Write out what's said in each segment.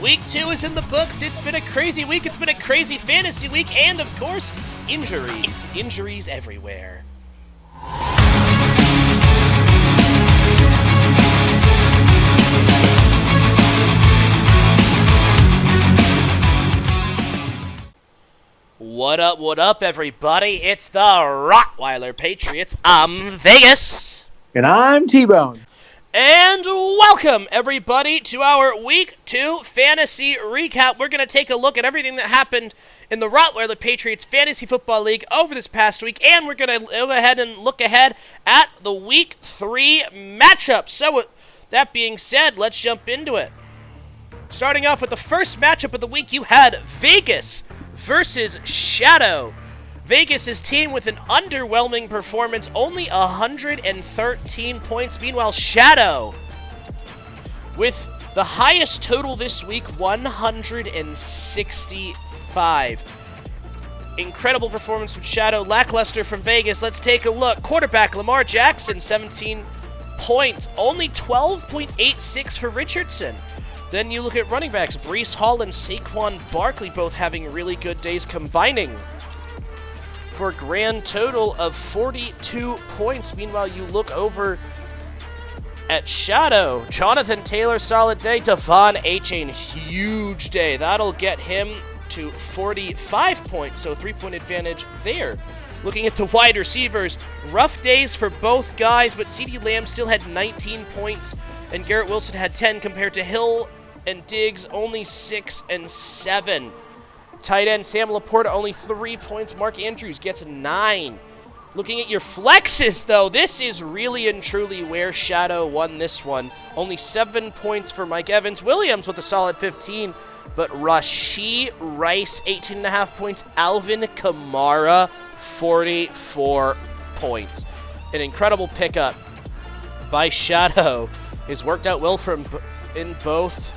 Week 2 is in the books. It's been a crazy week. It's been a crazy fantasy week. And, of course, injuries. Injuries everywhere. What up, everybody? It's the Rottweiler Patriots. I'm Vegas. And I'm T-Bone. And welcome, everybody, to our Week 2 Fantasy Recap. We're going to take a look at everything that happened in the Rottweiler Patriots Fantasy Football League over this past week, and we're going to go ahead and look ahead at the Week 3 matchup. So, with that being said, let's jump into it. Starting off with the first matchup of the week, you had Vegas versus Shadow. Vegas' team with an underwhelming performance, only 113 points. Meanwhile, Shadow, with the highest total this week, 165. Incredible performance from Shadow, lackluster from Vegas. Let's take a look. Quarterback Lamar Jackson, 17 points, only 12.86 for Richardson. Then you look at running backs, Breece Hall and Saquon Barkley both having really good days, combining for a grand total of 42 points. Meanwhile, you look over at Shadow. Jonathan Taylor, solid day. Devon Achane, huge day. That'll get him to 45 points, so 3-point advantage there. Looking at the wide receivers, rough days for both guys, but CeeDee Lamb still had 19 points, and Garrett Wilson had 10 compared to Hill and Diggs, only 6 and 7. Tight end Sam Laporta, only 3 points. Mark Andrews gets 9. Looking at your flexes, though, this is really and truly where Shadow won this one. Only 7 points for Mike Evans. Williams with a solid 15, but Rashee Rice, 18.5 points. Alvin Kamara, 44 points. An incredible pickup by Shadow. Has worked out well for him in both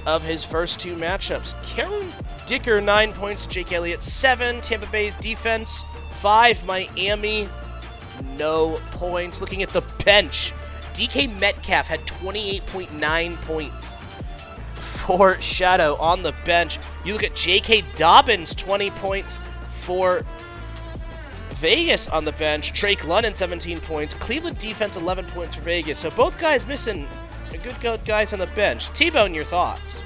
of his first 2 matchups. Karen Dicker, 9 points. Jake Elliott, 7. Tampa Bay defense, 5. Miami, no points. Looking at the bench, DK Metcalf had 28.9 points for Shadow on the bench. You look at J.K. Dobbins, 20 points for Vegas on the bench. Drake London, 17 points. Cleveland defense, 11 points for Vegas. So both guys missing good guys on the bench. T-Bone, your thoughts?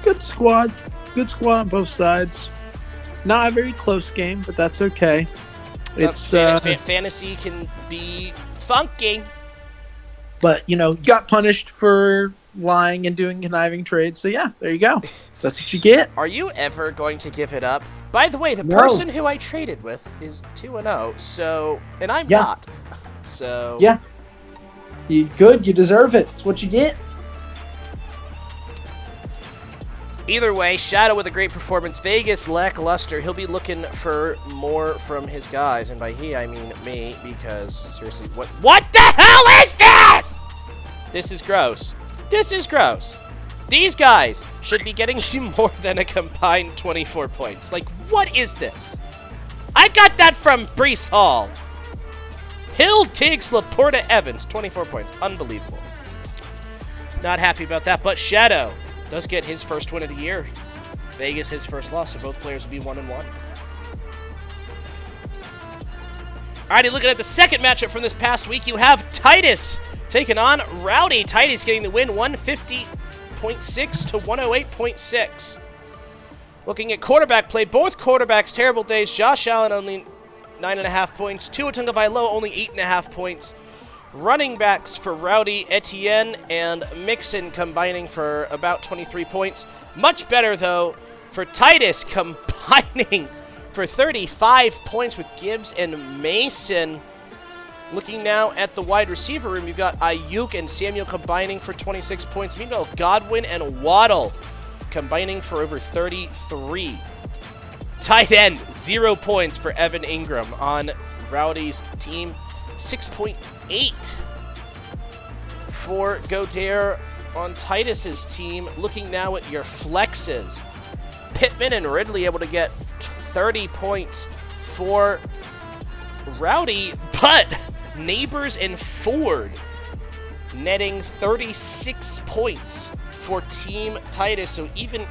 Good squad. Good squad on both sides. Not a very close game, but that's okay. Fantasy can be funky. But, you got punished for lying and doing conniving trades. So, yeah, there you go. That's what you get. Are you ever going to give it up? By the way, the person who I traded with is 2-0, so, and I'm not. So. Yeah. You good. You deserve it. It's what you get. Either way, Shadow with a great performance. Vegas lackluster. He'll be looking for more from his guys, and by he I mean me, because seriously, what the hell is this? This is gross. This is gross. These guys should be getting you more than a combined 24 points. Like, what is this? I got that from Breece Hall. Hill, Diggs, Laporta, Evans, 24 points. Unbelievable. Not happy about that, but Shadow does get his first win of the year. Vegas his first loss, so both players will be 1-1. Alrighty, looking at the second matchup from this past week, you have Titus taking on Rowdy. Titus getting the win, 150.6 to 108.6. Looking at quarterback play, both quarterbacks terrible days. Josh Allen only 9.5 points. Tua Tagovailoa only 8.5 points. Running backs for Rowdy, Etienne, and Mixon combining for about 23 points. Much better, though, for Titus combining for 35 points with Gibbs and Mason. Looking now at the wide receiver room, you've got Ayuk and Samuel combining for 26 points. Meanwhile, Godwin and Waddle combining for over 33. Tight end, 0 points for Evan Ingram on Rowdy's team. 6.8 for Godair on Titus's team. Looking now at your flexes, Pittman and Ridley able to get 30 points for Rowdy, but Neighbors and Ford netting 36 points for Team Titus. So even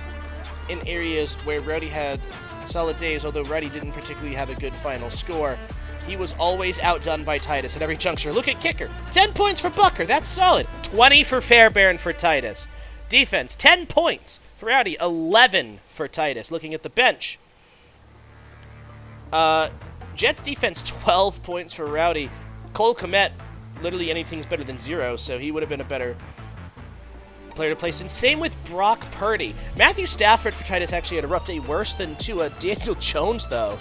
in areas where Rowdy had solid days, although Rowdy didn't particularly have a good final score, he was always outdone by Titus at every juncture. Look at kicker. 10 points for Bucker. That's solid. 20 for Fairbairn for Titus. Defense, 10 points for Rowdy. 11 for Titus. Looking at the bench. Jets defense, 12 points for Rowdy. Cole Komet, literally anything's better than 0, so he would have been a better player to place. And same with Brock Purdy. Matthew Stafford for Titus actually had a rough day, worse than Tua. Daniel Jones, though,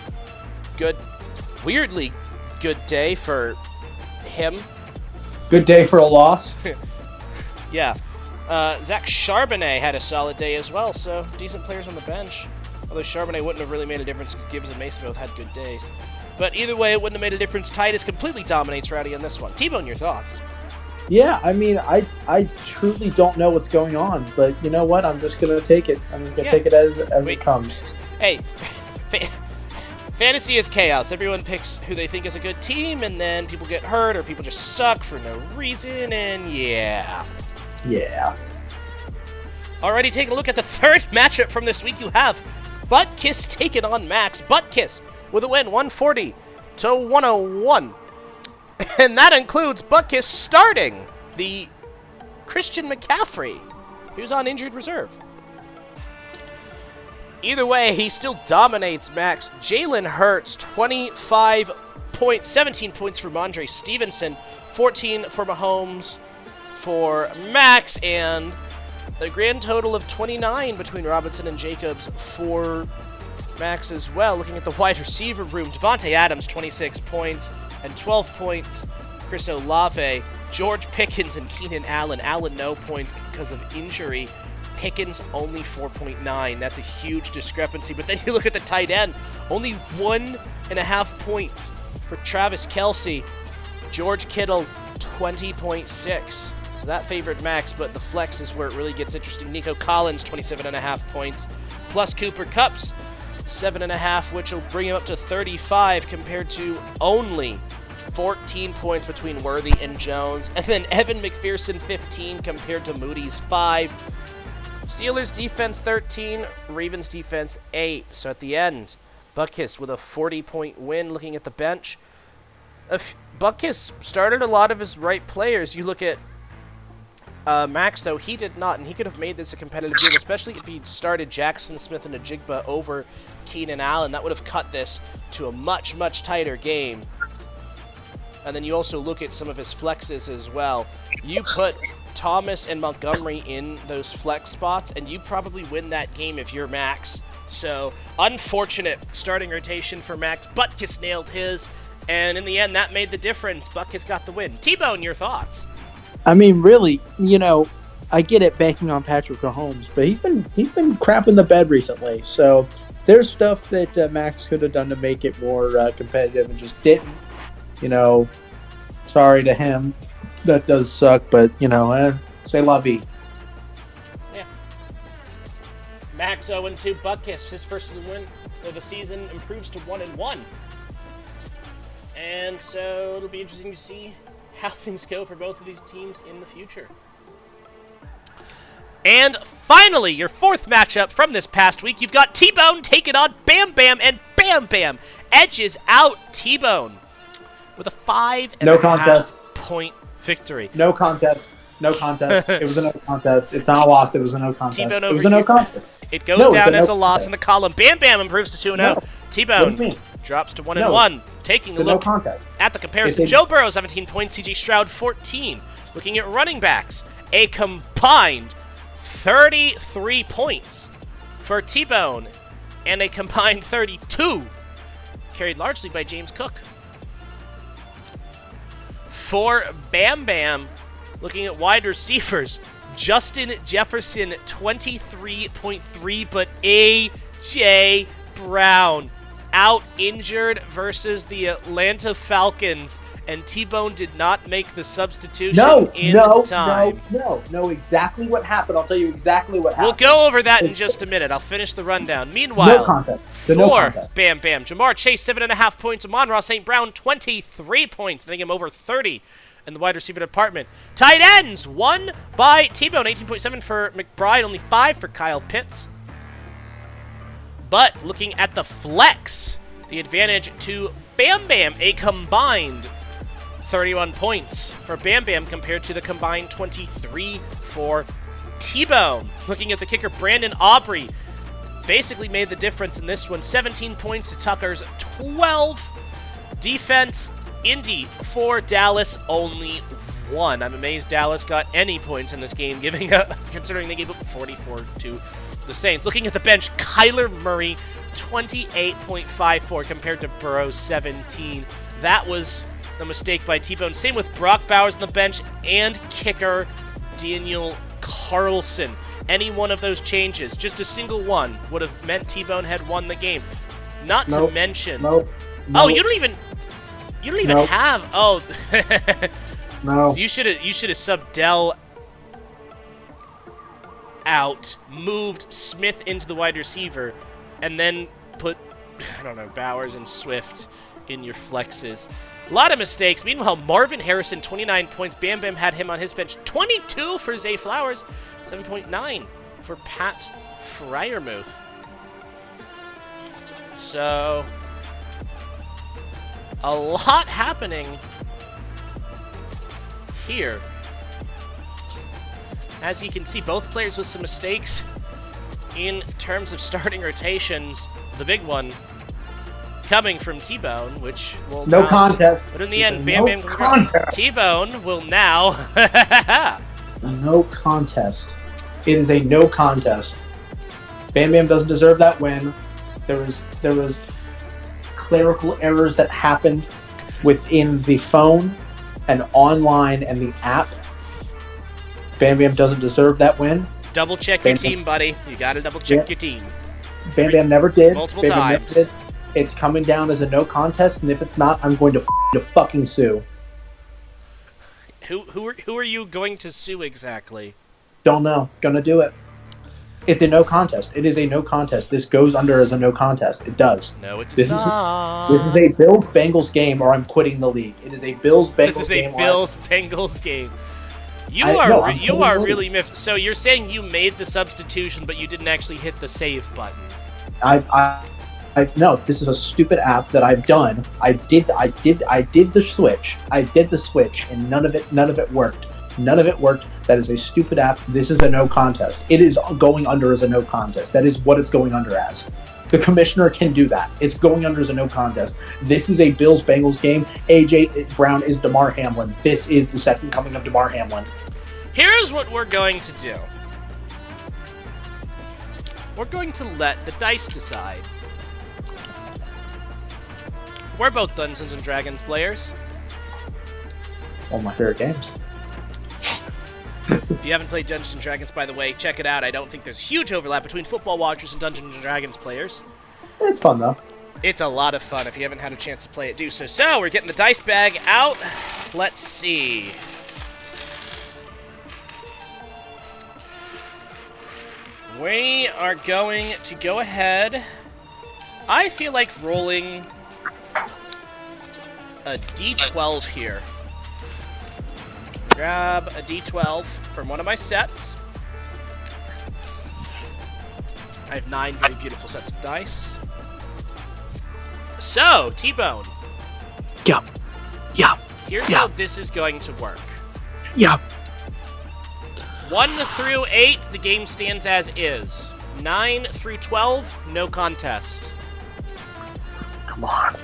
weirdly good day for him. Good day for a loss. Yeah. Zach Charbonnet had a solid day as well, so decent players on the bench. Although Charbonnet wouldn't have really made a difference because Gibbs and Mason both had good days. But either way, it wouldn't have made a difference. Titus completely dominates Rowdy on this one. T-Bone, your thoughts? Yeah, I mean, I truly don't know what's going on, but you know what? I'm just going to take it. I'm going to take it as it comes. Hey, fantasy is chaos. Everyone picks who they think is a good team, and then people get hurt or people just suck for no reason, and yeah. Yeah. Alrighty, taking a look at the third matchup from this week. You have Buttkiss taking on Max. Buttkiss with a win, 140-101. And that includes Buttkiss starting the Christian McCaffrey, who's on injured reserve. Either way, he still dominates Max. Jalen Hurts, 25 points, 17 points for Mondre Stevenson, 14 for Mahomes for Max, and a grand total of 29 between Robinson and Jacobs for Max as well. Looking at the wide receiver room, Devontae Adams, 26 points and 12 points. Chris Olave, George Pickens, and Keenan Allen. Allen, no points because of injury. Pickens, only 4.9. That's a huge discrepancy. But then you look at the tight end, only 1.5 points for Travis Kelce. George Kittle, 20.6. So that favored Max, but the flex is where it really gets interesting. Nico Collins, 27.5 points, plus Cooper Kupp's 7.5, which will bring him up to 35 compared to only 14 points between Worthy and Jones. And then Evan McPherson, 15 compared to Moody's 5. Steelers defense, 13. Ravens defense, 8. So at the end, Buttkiss with a 40-point win. Looking at the bench, Buttkiss started a lot of his right players. You look at Max, though, he did not, and he could have made this a competitive game, especially if he'd started Jackson Smith and Ajigba over Keenan Allen. That would have cut this to a much, much tighter game. And then you also look at some of his flexes as well. You put Thomas and Montgomery in those flex spots, and you probably win that game if you're Max. So, unfortunate starting rotation for Max. Buttkiss nailed his, and in the end, that made the difference. Buttkiss got the win. T-Bone, your thoughts? I mean, really, you know, I get it banking on Patrick Mahomes, but he's been crapping the bed recently. So there's stuff that Max could have done to make it more competitive and just didn't. You know, sorry to him. That does suck, but, you know, say la vie. Yeah. Max 0-2, Buttkiss, his first win of the season, improves to 1-1. And so it'll be interesting to see how things go for both of these teams in the future. And finally, your fourth matchup from this past week, you've got T-Bone taking on Bam Bam, and Bam Bam edges out T-Bone with a 5.5 point victory. No contest. No contest. It was a no contest. It's not a loss. It was a no contest. T-Bone It was a no contest. It goes down as a loss in the column. Bam Bam improves to 2-0. No. T-Bone drops to 1-1. Taking a look at the comparison, Joe Burrow, 17 points, C.J. Stroud, 14. Looking at running backs, a combined 33 points for T-Bone and a combined 32, carried largely by James Cook. For Bam Bam, looking at wide receivers, Justin Jefferson, 23.3, but A.J. Brown out injured versus the Atlanta Falcons, and T-Bone did not make the substitution in time. No, exactly what happened. I'll tell you exactly what happened. We'll go over that in just a minute. I'll finish the rundown. Meanwhile, for Bam Bam, Jamar Chase, 7.5 points. Amon-Ra St. Brown, 23 points, getting him over 30 in the wide receiver department. Tight ends, 1 by T-Bone, 18.7 for McBride, only 5 for Kyle Pitts. But looking at the flex, the advantage to Bam Bam, a combined 31 points for Bam Bam compared to the combined 23 for T-Bone. Looking at the kicker, Brandon Aubrey basically made the difference in this one. 17 points to Tucker's 12. Defense, Indy for Dallas, only 1. I'm amazed Dallas got any points in this game, considering they gave up 44 to the Saints. Looking at the bench, Kyler Murray, 28.54 compared to Burrow's 17. That was the mistake by T-Bone. Same with Brock Bowers on the bench and kicker Daniel Carlson. Any one of those changes, just a single one, would have meant T-Bone had won the game. Not to mention... Oh, you don't even have... Oh. No. You should have subbed Dell out, moved Smith into the wide receiver, and then put, I don't know, Bowers and Swift in your flexes. A lot of mistakes. Meanwhile, Marvin Harrison, 29 points. Bam Bam had him on his bench. 22 for Zay Flowers. 7.9 for Pat Freiermuth. So, a lot happening here. As you can see, both players with some mistakes in terms of starting rotations. The big one coming from T-Bone, which will no contest. But in the end, Bam Bam T-Bone will now no contest. It is a no contest. Bam Bam doesn't deserve that win. There was clerical errors that happened within the phone and online and the app. Bam Bam doesn't deserve that win. Double check your team, buddy. You gotta double check your team. Bam Bam never did. Multiple Bam Bam times. never did. It's coming down as a no contest, and if it's not, I'm going to fucking sue. Who are you going to sue exactly? Don't know. Gonna do it. It's a no contest. It is a no contest. This goes under as a no contest. It does. No, it does not. This is a Bills-Bengals game, or I'm quitting the league. It is a Bills-Bengals game. This is a Bills-Bengals game. You are really miffed. So you're saying you made the substitution, but you didn't actually hit the save button. No, this is a stupid app that I've done. I did the switch. I did the switch, and none of it worked. None of it worked. That is a stupid app. This is a no contest. It is going under as a no contest. That is what it's going under as. The commissioner can do that. It's going under as a no contest. This is a Bills-Bengals game. A.J. Brown is DeMar Hamlin. This is the second coming of DeMar Hamlin. Here's what we're going to do. We're going to let the dice decide. We're both Dungeons & Dragons players. One of my favorite games. If you haven't played Dungeons & Dragons, by the way, check it out. I don't think there's huge overlap between football watchers and Dungeons & Dragons players. It's fun, though. It's a lot of fun. If you haven't had a chance to play it, do so. So, we're getting the dice bag out. Let's see. We are going to go ahead. I feel like rolling a D12 here. Grab a D12 from one of my sets. I have 9 very beautiful sets of dice. So, T-Bone. Yup. Here's how this is going to work. Yup. 1 through 8, the game stands as is. 9 through 12, no contest. Come on.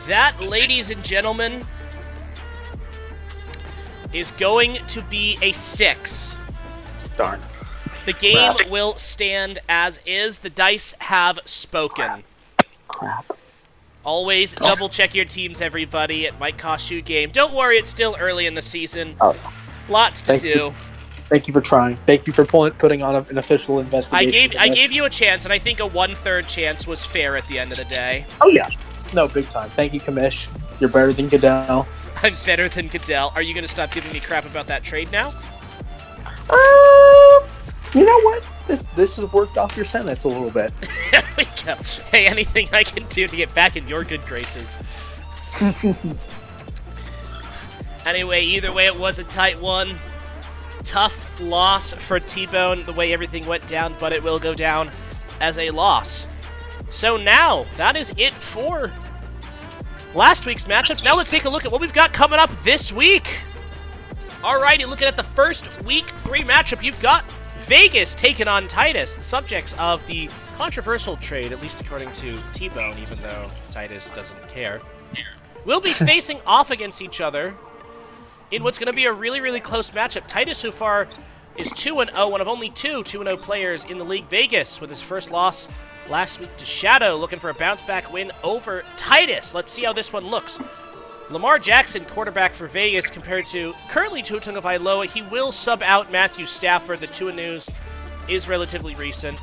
That, ladies and gentlemen, is going to be a 6. Darn. The game will stand as is. The dice have spoken. Crap. Always double check your teams, everybody. It might cost you a game. Don't worry, it's still early in the season. Lots to do. Thank you for trying. Thank you for putting on an official investigation. I gave you a chance, and I think a 1/3 chance was fair at the end of the day. Oh, yeah. No, big time. Thank you, Kamish. You're better than Goodell. I'm better than Goodell. Are you going to stop giving me crap about that trade now? You know what? This has worked off your sentence a little bit. There we go. Hey, anything I can do to get back in your good graces. Anyway, either way, it was a tight one. Tough loss for T-Bone, the way everything went down, but it will go down as a loss. So now, that is it for last week's matchups. Now let's take a look at what we've got coming up this week. Alrighty, looking at the first week 3 matchup, you've got Vegas taking on Titus, the subjects of the controversial trade, at least according to T-Bone, even though Titus doesn't care. We'll be facing off against each other in what's going to be a really, really close matchup. Titus so far is 2-0, one of only 2-0 players in the league. Vegas with his first loss last week to Shadow, looking for a bounce-back win over Titus. Let's see how this one looks. Lamar Jackson, quarterback for Vegas, compared to currently Tua Tagovailoa. He will sub out Matthew Stafford. The Tua news is relatively recent,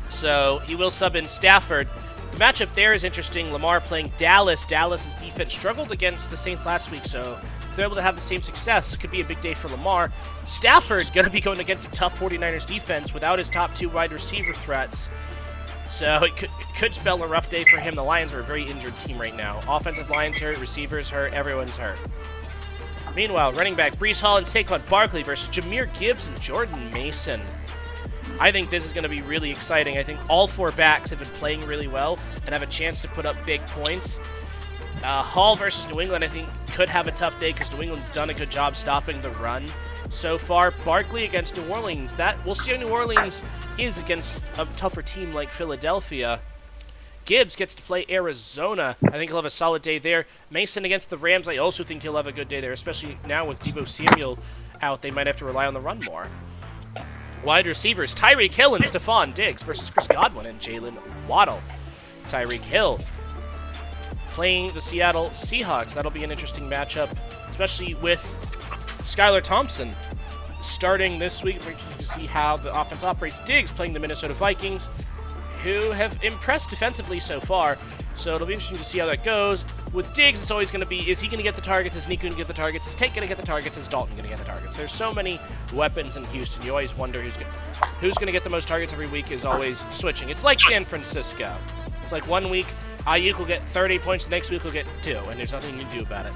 so he will sub in Stafford. The matchup there is interesting. Lamar playing Dallas. Dallas's defense struggled against the Saints last week, so if they're able to have the same success, it could be a big day for Lamar. Stafford going to be going against a tough 49ers defense without his top 2 wide receiver threats. So it could spell a rough day for him. The Lions are a very injured team right now. Offensive line's hurt, receivers hurt, everyone's hurt. Meanwhile, running back Breece Hall and Saquon Barkley versus Jahmyr Gibbs and Jordan Mason. I think this is going to be really exciting. I think all 4 backs have been playing really well and have a chance to put up big points. Hall versus New England, I think, could have a tough day because New England's done a good job stopping the run so far. Barkley against New Orleans. We'll see how New Orleans is against a tougher team like Philadelphia. Gibbs gets to play Arizona. I think he'll have a solid day there. Mason against the Rams. I also think he'll have a good day there, especially now with Deebo Samuel out. They might have to rely on the run more. Wide receivers, Tyreek Hill and Stephon Diggs versus Chris Godwin and Jalen Waddle. Tyreek Hill playing the Seattle Seahawks. That'll be an interesting matchup, especially with Skylar Thompson starting this week. We're interested to see how the offense operates. Diggs playing the Minnesota Vikings, who have impressed defensively so far. So it'll be interesting to see how that goes. With Diggs, it's always going to be, is he going to get the targets? Is Nick going to get the targets? Is Tate going to get the targets? Is Dalton going to get the targets? There's so many weapons in Houston. You always wonder who's going to get the most targets every week is always switching. It's like San Francisco. It's like one week, Ayuk will get 30 points. The next week will get 2, and there's nothing you can do about it.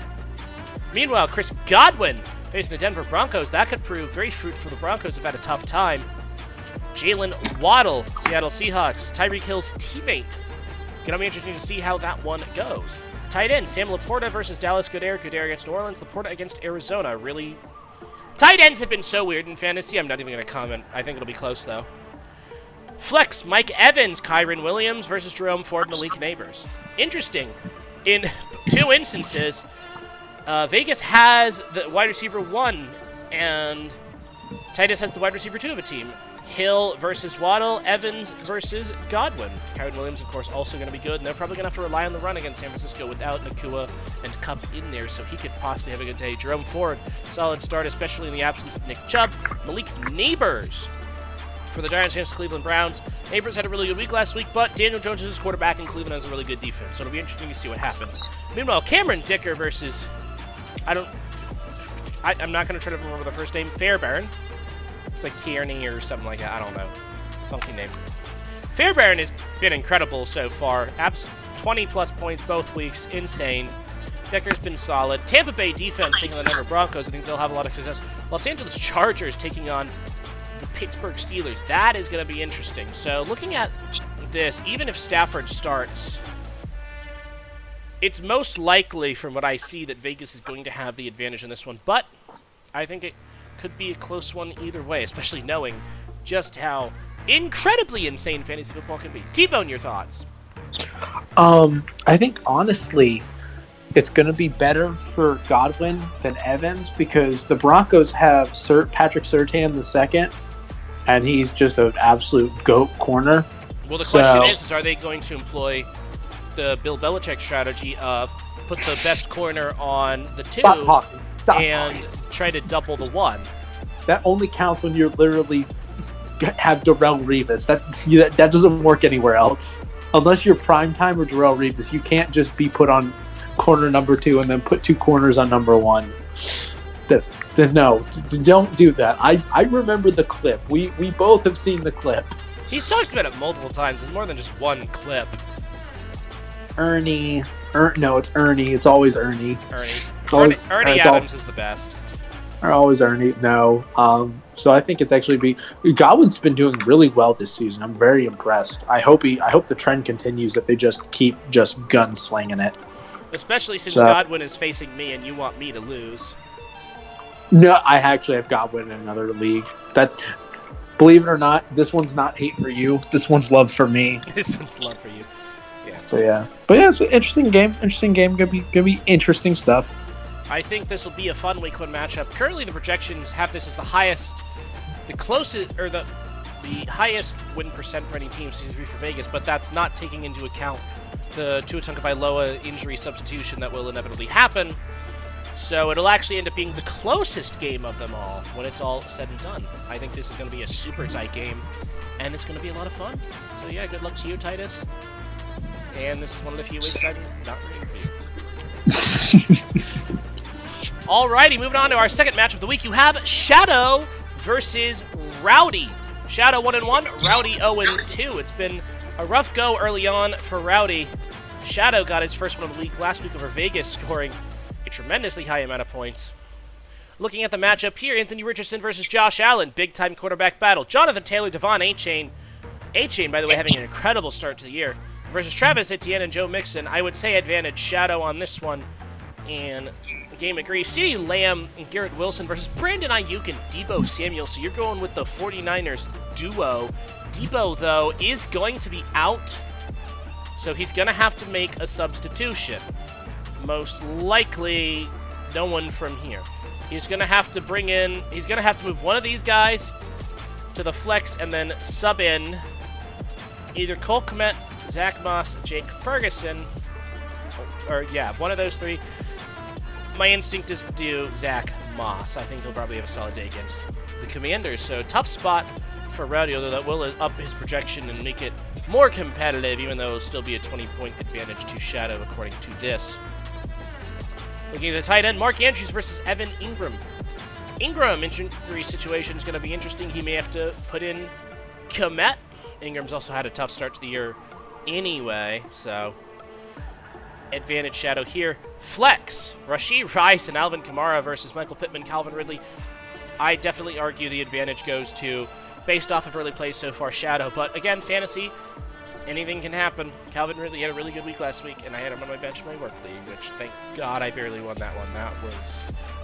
Meanwhile, Chris Godwin facing the Denver Broncos. That could prove very fruitful. The Broncos have had a tough time. Jalen Waddle, Seattle Seahawks, Tyreek Hill's teammate. Gonna be interesting to see how that one goes. Tight end, Sam Laporta versus Dallas Goedert. Goedert against New Orleans. Laporta against Arizona. Really, tight ends have been so weird in fantasy. I'm not even gonna comment. I think it'll be close though. Flex, Mike Evans, Kyron Williams versus Jerome Ford, Malik Neighbors. Interesting. In 2 instances, Vegas has the wide receiver 1, and Titus has the wide receiver 2 of a team. Hill versus Waddle, Evans versus Godwin. Kyron Williams, of course, also going to be good, and they're probably going to have to rely on the run against San Francisco without Nakua and Kupp in there, so he could possibly have a good day. Jerome Ford, solid start, especially in the absence of Nick Chubb. Malik Neighbors for the Giants against the Cleveland Browns. Neighbors had a really good week last week, but Daniel Jones is his quarterback, and Cleveland has a really good defense, so it'll be interesting to see what happens. Meanwhile, Cameron Dicker versus, I'm not going to try to remember the first name, Fairbairn. It's like Kearney or something like that. I don't know. Funky name. Fairbairn has been incredible so far. 20-plus points both weeks. Insane. Decker's been solid. Tampa Bay defense taking on the Denver Broncos. I think they'll have a lot of success. Los Angeles Chargers taking on the Pittsburgh Steelers. That is going to be interesting. So looking at this, even if Stafford starts, it's most likely from what I see that Vegas is going to have the advantage in this one. But I think it could be a close one either way, especially knowing just how incredibly insane fantasy football can be. T-Bone, your thoughts? I think, honestly, it's going to be better for Godwin than Evans because the Broncos have Patrick Surtain II, and he's just an absolute GOAT corner. Well, the question is are they going to employ the Bill Belichick strategy of put the best corner on the 2 and try to double the 1? That only counts when you're literally have Darrelle Revis. That doesn't work anywhere else. Unless you're primetime or Darrelle Revis, you can't just be put on corner number 2 and then put 2 corners on number 1. No, don't do that. I remember the clip. We both have seen the clip. He's talked about it multiple times. There's more than just one clip. Ernie. No, it's Ernie. It's always Ernie. Ernie Adams is the best. Always Ernie. No. So I think it's actually Godwin's been doing really well this season. I'm very impressed. I hope the trend continues, that they just keep gunslinging it. Especially since Godwin is facing me and you want me to lose. No, I actually have Godwin in another league. Believe it or not, this one's not hate for you. This one's love for me. This one's love for you. Yeah. But yeah, it's an interesting game. Gonna be interesting stuff. I think this will be a fun week 1 matchup. Currently, the projections have this as the highest, the closest, or the highest win percent for any team, Season 3 for Vegas, but that's not taking into account the Tua Tagovailoa injury substitution that will inevitably happen. So it'll actually end up being the closest game of them all when it's all said and done. I think this is going to be a super tight game, and it's going to be a lot of fun. So yeah, good luck to you, Titus. And this is one of the few weeks I'm not rooting for you. Alrighty, moving on to our second match of the week. You have Shadow versus Rowdy. Shadow 1-1, Rowdy 0-2. It's been a rough go early on for Rowdy. Shadow got his first one of the week last week over Vegas, scoring a tremendously high amount of points. Looking at the matchup here, Anthony Richardson versus Josh Allen. Big-time quarterback battle. Jonathan Taylor, Devon Achane. Achane, by the way, having an incredible start to the year. Versus Travis Etienne and Joe Mixon. I would say advantage Shadow on this one. And game agrees. CeeDee Lamb and Garrett Wilson versus Brandon Ayuk and Deebo Samuel. So you're going with the 49ers duo. Deebo, though, is going to be out. So he's going to have to make a substitution. Most likely, no one from here. He's going to have to move one of these guys to the flex and then sub in either Cole Kmet, Zach Moss, Jake Ferguson, or yeah, one of those three. My instinct is to do Zach Moss. I think he'll probably have a solid day against the Commanders. So tough spot for Rowdy, although that will up his projection and make it more competitive, even though it'll still be a 20-point advantage to Shadow, according to this. Looking at the tight end, Mark Andrews versus Evan Ingram. Ingram injury situation is going to be interesting. He may have to put in Kmet. Ingram's also had a tough start to the year anyway, so advantage Shadow here. Flex, Rashee Rice and Alvin Kamara versus Michael Pittman, Calvin Ridley. I definitely argue the advantage goes to, based off of early plays so far, Shadow. But again, fantasy, anything can happen. Calvin Ridley had a really good week last week, and I had him on my bench in my work league, which thank God I barely won that one.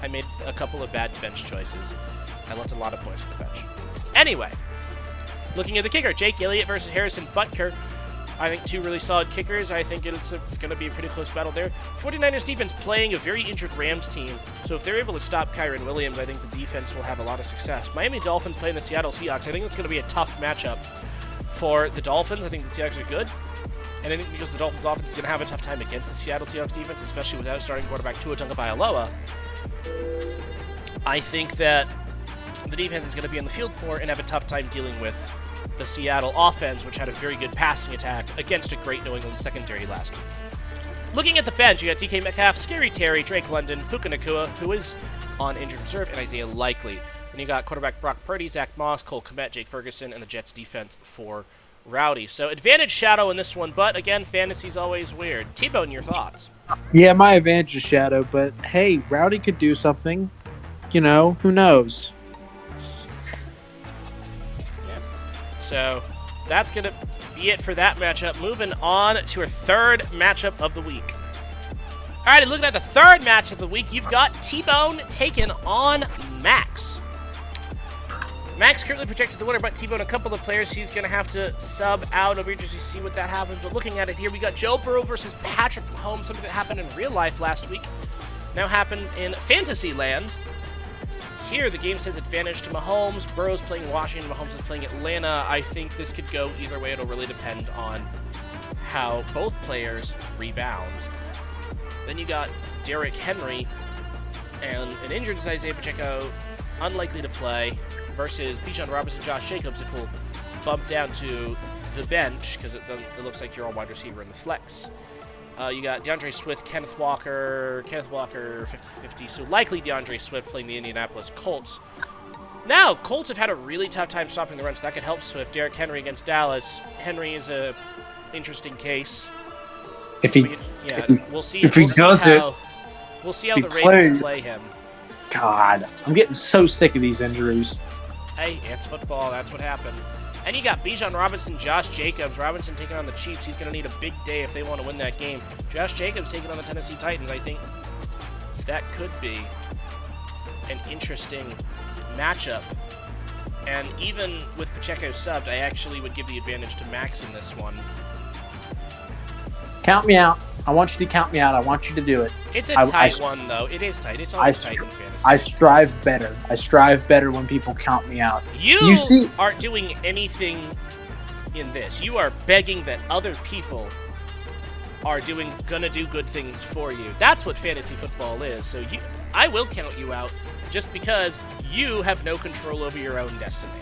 I made a couple of bad bench choices. I left a lot of points on the bench. Anyway, looking at the kicker, Jake Elliott versus Harrison Butker. I think two really solid kickers. I think it's going to be a pretty close battle there. 49ers defense playing a very injured Rams team, so if they're able to stop Kyren Williams, I think the defense will have a lot of success. Miami Dolphins playing the Seattle Seahawks. I think it's going to be a tough matchup for the Dolphins. I think the Seahawks are good, and I think because the Dolphins offense is going to have a tough time against the Seattle Seahawks defense, especially without starting quarterback Tua Tagovailoa, I think that the defense is going to be on the field more and have a tough time dealing with the Seattle offense, which had a very good passing attack against a great New England secondary last week. Looking at the bench, you got DK Metcalf, Scary Terry, Drake London, Puka Nacua, who is on injured reserve, and Isaiah Likely. Then you got quarterback Brock Purdy, Zach Moss, Cole Kmet, Jake Ferguson, and the Jets defense for Rowdy. So advantage Shadow in this one, but again, fantasy's always weird. T-Bone, your thoughts? Yeah, my advantage is Shadow, but hey, Rowdy could do something. You know, who knows? So that's going to be it for that matchup. Moving on to our third matchup of the week. All right, looking at the third match of the week, you've got T-Bone taking on Max. Max currently projected the winner, but T-Bone, a couple of players he's going to have to sub out. It'll be interesting to see what that happens. But looking at it here, we got Joe Burrow versus Patrick Mahomes, something that happened in real life last week. Now happens in fantasy land. Here, the game says advantage to Mahomes. Burrow's playing Washington. Mahomes is playing Atlanta. I think this could go either way. It'll really depend on how both players rebound. Then you got Derrick Henry and an injured Isaiah Pacheco, unlikely to play, versus Bijan Robinson, Josh Jacobs, if we'll bump down to the bench, because it looks like you're all wide receiver in the flex. You got DeAndre Swift, Kenneth Walker 50-50. So likely DeAndre Swift playing the Indianapolis Colts. Now, Colts have had a really tough time stopping the run, so that could help Swift. Derrick Henry against Dallas. Henry is a interesting case. If he, we'll see. If he does it, we'll see how the Ravens play him. God, I'm getting so sick of these injuries. Hey, it's football. That's what happens. And you got Bijan Robinson, Josh Jacobs. Robinson taking on the Chiefs. He's going to need a big day if they want to win that game. Josh Jacobs taking on the Tennessee Titans. I think that could be an interesting matchup. And even with Pacheco subbed, I actually would give the advantage to Max in this one. Count me out. I want you to count me out. I want you to do it. It's a tight one, though. It is tight. It's always tight in fantasy. I strive better. I strive better when people count me out. You aren't doing anything in this. You are begging that other people are gonna do good things for you. That's what fantasy football is. So I will count you out just because you have no control over your own destiny.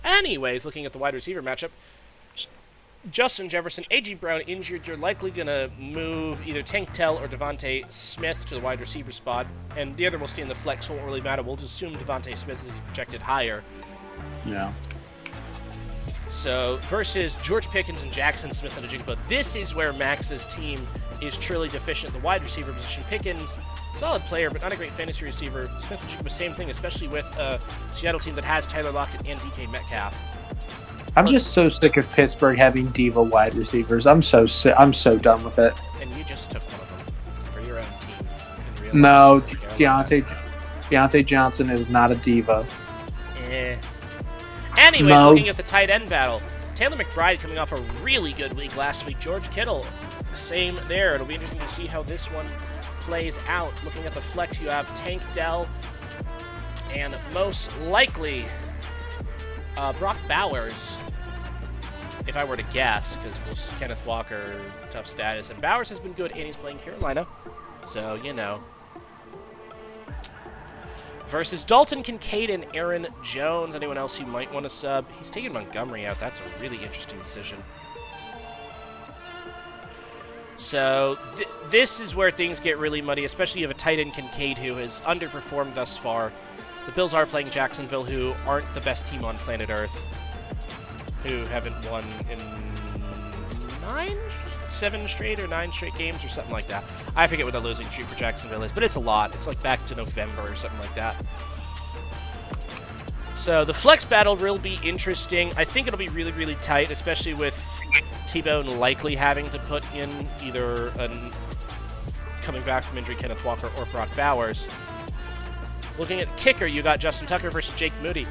Anyways, looking at the wide receiver matchup, Justin Jefferson, A.J. Brown injured. You're likely going to move either Tank Dell or Devontae Smith to the wide receiver spot, and the other will stay in the flex, so it won't really matter. We'll just assume Devontae Smith is projected higher. Yeah. So, versus George Pickens and Jackson Smith-Njigba, this is where Max's team is truly deficient. The wide receiver position, Pickens, solid player, but not a great fantasy receiver. Smith-Njigba, same thing, especially with a Seattle team that has Tyler Lockett and DK Metcalf. I'm just so sick of Pittsburgh having diva wide receivers. I'm so done with it. And you just took one of them for your own team. No, Deontay Johnson is not a diva. Anyways, looking at the tight end battle, Taylor McBride coming off a really good week last week. George Kittle, same there. It'll be interesting to see how this one plays out. Looking at the flex, you have Tank Dell and most likely Brock Bowers, if I were to guess, because Kenneth Walker, tough status. And Bowers has been good, and he's playing Carolina. So, you know. Versus Dalton Kincaid and Aaron Jones. Anyone else who might want to sub? He's taking Montgomery out. That's a really interesting decision. So, this is where things get really muddy, especially if you have a tight end Kincaid who has underperformed thus far. The Bills are playing Jacksonville, who aren't the best team on planet Earth, who haven't won in 7 straight or 9 straight games or something like that. I forget what the losing streak for Jacksonville is, but it's a lot. It's like back to November or something like that. So the flex battle will be interesting. I think it'll be really, really tight, especially with T-Bone likely having to put in either coming back from injury Kenneth Walker or Brock Bowers. Looking at kicker, you got Justin Tucker versus Jake Moody.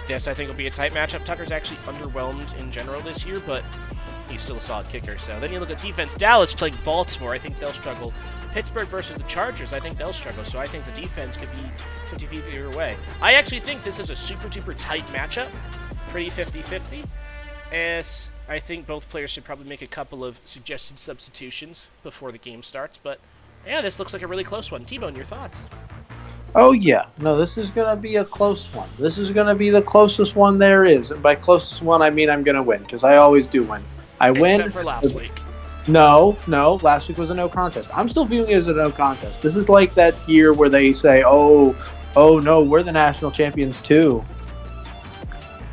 This, I think, will be a tight matchup. Tucker's actually underwhelmed in general this year, but he's still a solid kicker. So then you look at defense. Dallas playing Baltimore. I think they'll struggle. Pittsburgh versus the Chargers. I think they'll struggle. So I think the defense could be 50-50 either way. I actually think this is a super-duper tight matchup. Pretty 50-50. As I think both players should probably make a couple of suggested substitutions before the game starts. But, yeah, this looks like a really close one. T-Bone, your thoughts? Oh, yeah. No, this is going to be a close one. This is going to be the closest one there is. And by closest one, I mean I'm going to win, because I always do win. I win. Except for last week. No. Last week was a no contest. I'm still viewing it as a no contest. This is like that year where they say, oh no, we're the national champions too.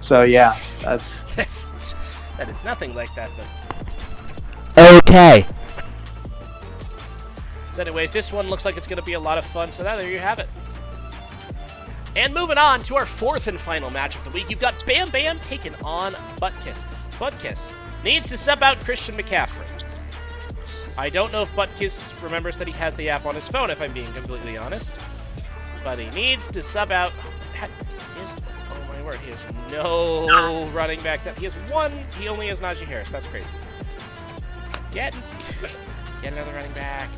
So, yeah, that is nothing like that, but... Okay. So anyways, this one looks like it's going to be a lot of fun, so there you have it. And moving on to our fourth and final match of the week, you've got Bam Bam taking on Butkus. Butkus needs to sub out Christian McCaffrey. I don't know if Butkus remembers that he has the app on his phone, if I'm being completely honest. But he needs to sub out... Oh my word, he has no running back. He has one. He only has Najee Harris. That's crazy. Get another running back.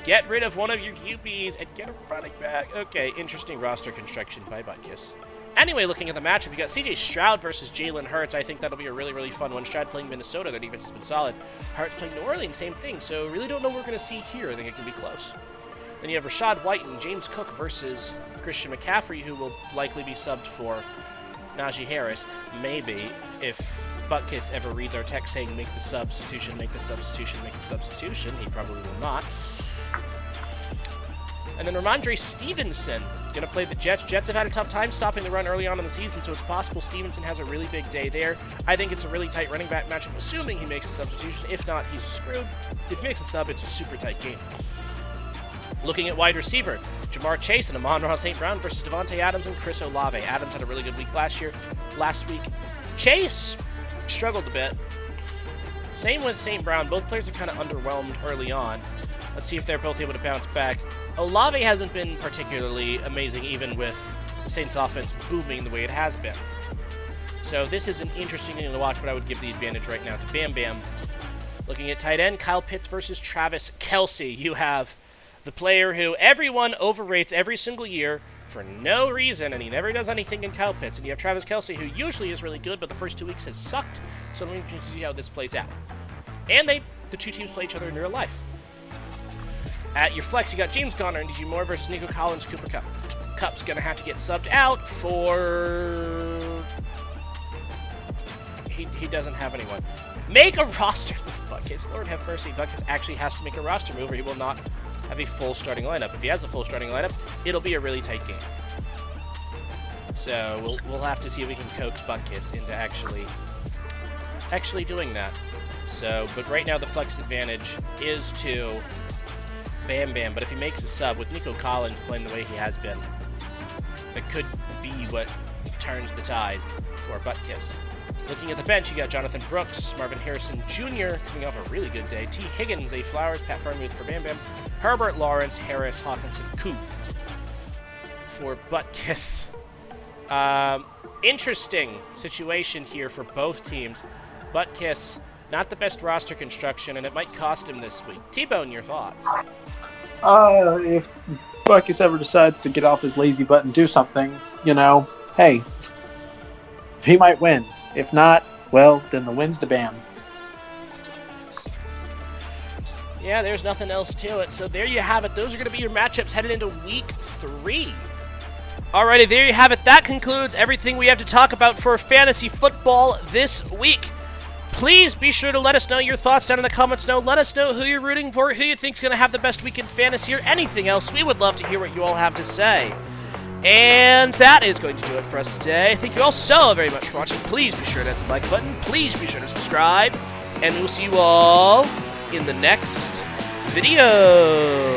Get rid of one of your QBs and get a running back. Okay, interesting roster construction by Butkus. Anyway, looking at the matchup, you got C.J. Stroud versus Jalen Hurts. I think that'll be a really, really fun one. Stroud playing Minnesota, their defense has been solid. Hurts playing New Orleans, same thing. So really don't know what we're going to see here. I think it can be close. Then you have Rachaad White and James Cook versus Christian McCaffrey, who will likely be subbed for Najee Harris. Maybe, if Butkus ever reads our text saying, make the substitution, make the substitution, make the substitution. He probably will not. And then Ramondre Stevenson going to play the Jets. Jets have had a tough time stopping the run early on in the season, so it's possible Stevenson has a really big day there. I think it's a really tight running back matchup, assuming he makes a substitution. If not, he's screwed. If he makes a sub, it's a super tight game. Looking at wide receiver, Jamar Chase and Amon-Ra St. Brown versus Devontae Adams and Chris Olave. Adams had a really good week last week. Chase struggled a bit. Same with St. Brown. Both players are kind of underwhelmed early on. Let's see if they're both able to bounce back. Olave hasn't been particularly amazing, even with the Saints offense booming the way it has been. So this is an interesting thing to watch, but I would give the advantage right now to Bam Bam. Looking at tight end, Kyle Pitts versus Travis Kelce. You have the player who everyone overrates every single year for no reason, and he never does anything in Kyle Pitts. And you have Travis Kelce, who usually is really good, but the first 2 weeks has sucked. So I'm interested to see how this plays out. And the two teams play each other in real life. At your flex, you got James Conner and DJ Moore versus Nico Collins, Cooper Kupp. Kupp's going to have to get subbed out for... He doesn't have anyone. Make a roster move, Butkus. Lord have mercy. Butkus actually has to make a roster move or he will not have a full starting lineup. If he has a full starting lineup, it'll be a really tight game. So we'll have to see if we can coax Butkus into actually doing that. So, but right now the flex advantage is to Bam Bam, but if he makes a sub with Nico Collins playing the way he has been, that could be what turns the tide for Butkus. Looking at the bench, you got Jonathan Brooks, Marvin Harrison Jr. coming off a really good day, T. Higgins, Zay Flowers, Pat Freiermuth for Bam Bam, Herbert, Lawrence, Harris, Hawkinson, Koo for Butkus. Interesting situation here for both teams. Butkus, not the best roster construction, and it might cost him this week. T-Bone, your thoughts? If Butkus ever decides to get off his lazy butt and do something, hey, he might win. If not, well, then the win's to Bam. Yeah, there's nothing else to it. So there you have it. Those are going to be your matchups headed into Week 3. Alrighty, there you have it. That concludes everything we have to talk about for fantasy football this week. Please be sure to let us know your thoughts down in the comments below. Let us know who you're rooting for, who you think's going to have the best week in fantasy, or anything else. We would love to hear what you all have to say. And that is going to do it for us today. Thank you all so very much for watching. Please be sure to hit the like button. Please be sure to subscribe. And we'll see you all in the next video.